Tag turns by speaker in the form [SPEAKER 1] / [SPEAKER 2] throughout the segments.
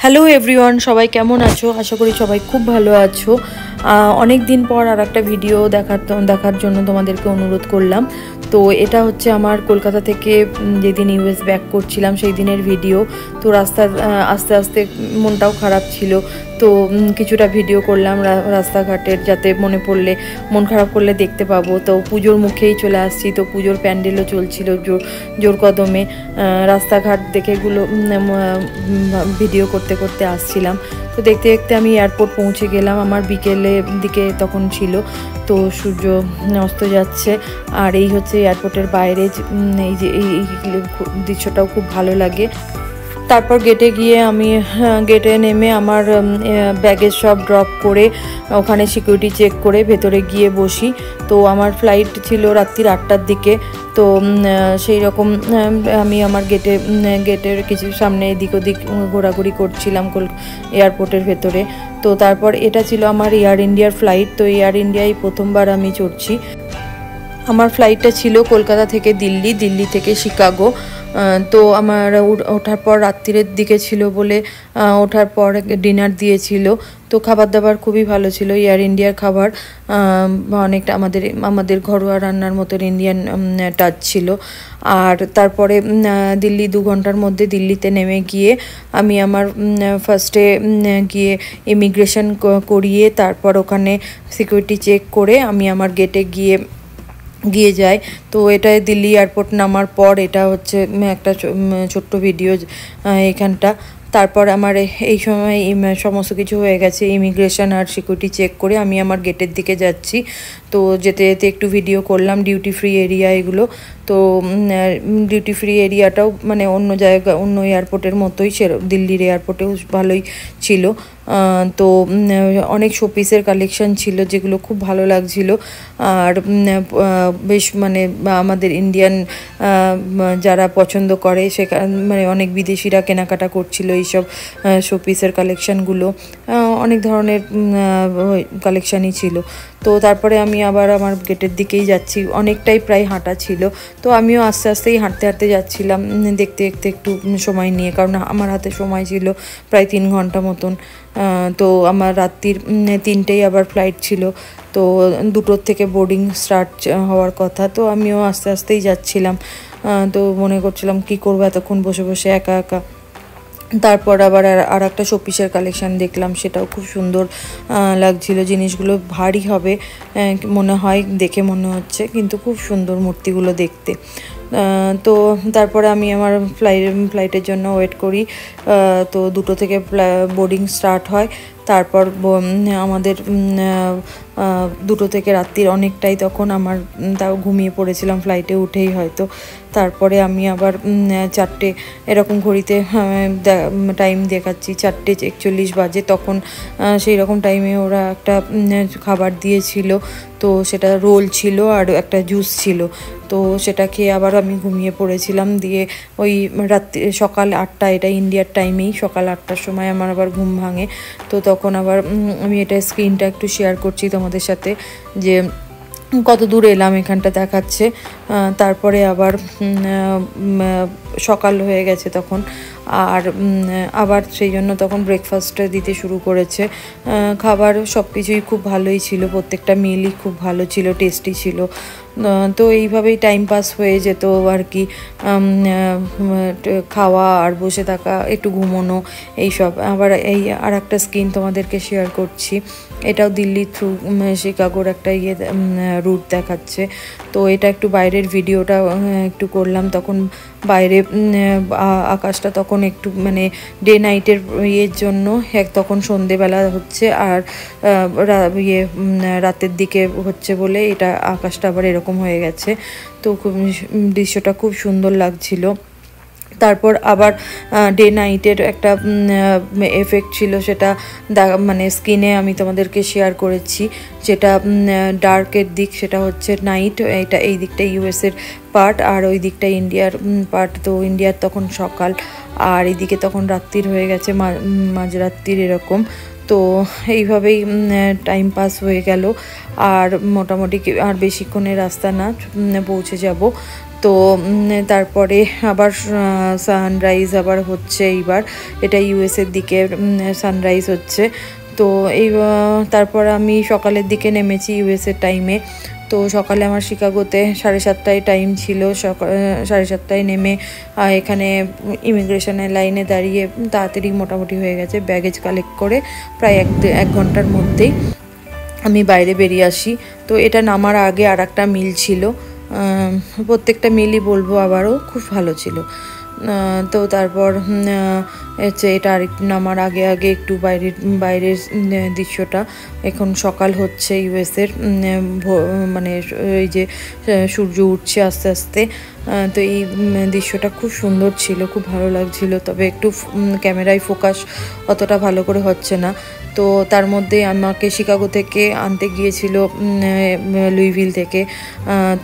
[SPEAKER 1] Hello everyone, সবাই কেমন আছো? আশা করি সবাই খুব ভালো আছো। অনেক দিন পর আর একটা ভিডিও দেখার জন্য তোমাদেরকে অনুরোধ করলাম। তো এটা হচ্ছে আমার কলকাতা থেকে যেদিন ইউএস ব্যাক করছিলাম সেই দিনের ভিডিও। তো আস্তে আস্তে মনটাও খারাপ ছিল, তো কিছুটা ভিডিও করলাম রাস্তাঘাটের, যাতে মন খারাপ করলে দেখতে পাবো। তো পুজোর মুখেই চলে আসছি, তো পুজোর প্যান্ডেলও চলছিল জোর কদমে। রাস্তাঘাট দেখেগুলো ভিডিও করতে করতে আসছিলাম। তো দেখতে দেখতে আমি এয়ারপোর্ট পৌঁছে গেলাম। আমার বিকেলের দিকে তখন ছিল, তো সূর্য অস্ত যাচ্ছে। আর এই হচ্ছে এয়ারপোর্টের বাইরে, এই যে এই দৃশ্যটাও খুব ভালো লাগে। তারপর গেটে নেমে আমার ব্যাগেজ সব ড্রপ করে ওখানে সিকিউরিটি চেক করে ভেতরে গিয়ে বসি। তো আমার ফ্লাইট ছিল রাত্রির 8টার দিকে। তো সেই রকম আমি আমার গেটের কিছু সামনে এদিক ওদিক ঘোরাঘুরি করছিলাম এয়ারপোর্টের ভেতরে। তো তারপর এটা ছিল আমার এয়ার ইন্ডিয়ার ফ্লাইট। তো এয়ার ইন্ডিয়ায় প্রথমবার আমি চড়ছি। আমার ফ্লাইটটা ছিল কলকাতা থেকে দিল্লি থেকে শিকাগো। তো আমার ওঠার পর রাত্রিরের দিকে ছিল বলে ওঠার পর ডিনার দিয়েছিল। তো খাবার দাবার খুবই ভালো ছিল। এয়ার ইন্ডিয়ার খাবার অনেকটা আমাদের ঘরোয়া রান্নার মতন ইন্ডিয়ান টাচ ছিল। আর তারপরে দিল্লি 2 ঘন্টার মধ্যে দিল্লিতে নেমে গিয়ে আমি আমার ফার্স্টে গিয়ে ইমিগ্রেশন করিয়ে তারপর ওখানে সিকিউরিটি চেক করে আমি আমার গেটে গিয়ে যায়। তো এটা দিল্লি এয়ারপোর্ট নামার পর এটা হচ্ছে একটা ছোট্ট ভিডিও এখানটা। তারপর আমার এই সময় সমস্ত কিছু হয়ে গেছে, ইমিগ্রেশন আর সিকিউরিটি চেক করে আমি আমার গেটের দিকে যাচ্ছি। তো যেতে যেতে একটু ভিডিও করলাম ডিউটি ফ্রি এরিয়া এগুলো। তো ডিউটি ফ্রি এরিয়াটাও মানে অন্য এয়ারপোর্টের মতোই দিল্লির এয়ারপোর্টেও ভালোই ছিল। তো অনেক শোপিসের কালেকশন ছিল যেগুলো খুব ভালো লাগছিল। আর বেশ মানে আমাদের ইন্ডিয়ান যারা পছন্দ করে মানে অনেক বিদেশিরা কেনাকাটা করছিল এইসব শোপিসের কালেকশানগুলো। অনেক ধরনের কালেকশানই ছিল। তো তারপরে আমি আবার আমার গেটের দিকেই যাচ্ছি, অনেকটাই প্রায় হাঁটা ছিল। তো আমিও আস্তে আস্তেই হাঁটতে যাচ্ছিলাম, দেখতে দেখতে একটু সময় নিয়ে, কারণ আমার হাতে সময় ছিল প্রায় 3 ঘন্টা মতন। তো আমার রাত্রির 3টেই আবার ফ্লাইট ছিল। তো 2টোর থেকে বোর্ডিং স্টার্ট হওয়ার কথা। তো আমিও আস্তে আস্তেই যাচ্ছিলাম। তো মনে করছিলাম কি করবো এতক্ষণ বসে বসে একা একা। তারপর আবার আর একটা শোপিসের কালেকশান দেখলাম, সেটাও খুব সুন্দর লাগছিল। জিনিসগুলো ভারী হবে দেখে মনে হচ্ছে, কিন্তু খুব সুন্দর মূর্তিগুলো দেখতে। তো তারপরে আমি আমার ফ্লাইটের জন্য ওয়েট করি। তো 2টো থেকে বোর্ডিং স্টার্ট হয়। তারপর আমাদের 2টো থেকে রাত্রির অনেকটাই, তখন আমার তাও ঘুমিয়ে পড়েছিলাম ফ্লাইটে উঠেই হয়তো। তারপরে আমি আবার 4টে এরকম ঘড়িতে টাইম দেখাচ্ছি, 4:41 বাজে। তখন সেই রকম টাইমে ওরা একটা খাবার দিয়েছিল। তো সেটা রোল ছিল আর একটা জুস ছিল। তো সেটা খেয়ে আবার আমি ঘুমিয়ে পড়েছিলাম। দিয়ে ওই সকাল 8টা, এটা ইন্ডিয়ার টাইমেই সকাল 8টার সময় আমার আবার ঘুম ভাঙে। তো তখন আবার আমি এটা স্ক্রিনটা একটু শেয়ার করছি তোমাদের সাথে যে কত দূর এলাম, এখানটা দেখাচ্ছে। তারপরে আবার সকাল হয়ে গেছে তখন। আর আবার সেই জন্য তখন ব্রেকফাস্টটা দিতে শুরু করেছে। খাবার সব কিছুই খুব ভালোই ছিল, প্রত্যেকটা মিলই খুব ভালো ছিল, টেস্টি ছিল। তো এইভাবেই টাইম পাস হয়ে যেত আর কি, খাওয়া আর বসে থাকা, একটু ঘুমোনো, এইসব। আবার এই আর একটা স্ক্রিন তোমাদেরকে শেয়ার করছি, এটাও দিল্লি থ্রু শিকাগোর একটা রুট দেখাচ্ছে। তো এটা একটু বাইরের ভিডিওটা একটু করলাম। তখন বাইরে আকাশটা তখন একটু মানে ডে নাইটের জন্য তখন সন্ধেবেলা হচ্ছে আর রাতের দিকে হচ্ছে বলে এটা আকাশটা আবার এরকম হয়ে গেছে। তো দৃশ্যটা খুব সুন্দর লাগছিল। তারপর আবার ডে নাইটের একটা এফেক্ট ছিল, সেটা মানে স্ক্রিনে আমি তোমাদেরকে শেয়ার করেছি। যেটা ডার্কের দিক সেটা হচ্ছে নাইট, এই দিকটা ইউএসের পার্ট আর ওই দিকটা ইন্ডিয়ার পার্ট। তো ইন্ডিয়ার তখন সকাল আর এইদিকে তখন রাত্রির হয়ে গেছে, মাঝরাত্রির এরকম। তো এইভাবেই টাইম পাস হয়ে গেল। আর মোটামুটি আর বেশিক্ষণের রাস্তা না, পৌঁছে যাব। তো তারপরে আবার সানরাইজ আবার হচ্ছে, এইবার এটা ইউএসের দিকে সানরাইজ হচ্ছে। তো এই তারপর আমি সকালের দিকে নেমেছি ইউএসের টাইমে। তো সকালে আমার শিকাগোতে 7:30টায় টাইম ছিল, 7:30টায় নেমে এখানে ইমিগ্রেশনের লাইনে দাঁড়িয়ে তাড়াতাড়ি মোটামুটি হয়ে গেছে, ব্যাগেজ কালেক্ট করে প্রায় 1 ঘন্টার মধ্যেই আমি বাইরে বেরিয়ে আসি। তো এটা নামার আগে আর একটা মিল ছিল, প্রত্যেকটা মিলই বলবো আবারও খুব ভালো ছিল। তো তারপর হচ্ছে এটা আরেকটু নামার আগে একটু বাইরের দৃশ্যটা, এখন সকাল হচ্ছে ইউএসের, মানে এই যে সূর্য উঠছে আস্তে আস্তে। তো এই দৃশ্যটা খুব সুন্দর ছিল, খুব ভালো লাগছিল, তবে একটু ক্যামেরায় ফোকাস অতটা ভালো করে হচ্ছে না। তো তার মধ্যে আমাকে শিকাগো থেকে আনতে গিয়েছিল লুইভিল থেকে।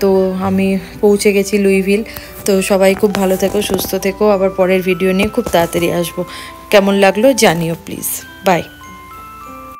[SPEAKER 1] তো আমি পৌঁছে গেছি লুইভিল। তো সবাই খুব ভালো থেকো, সুস্থ থেকো, আবার পরের ভিডিও নিয়ে খুব তাড়াতাড়ি আসবো। কেমন লাগলো জানিও প্লিজ। বাই।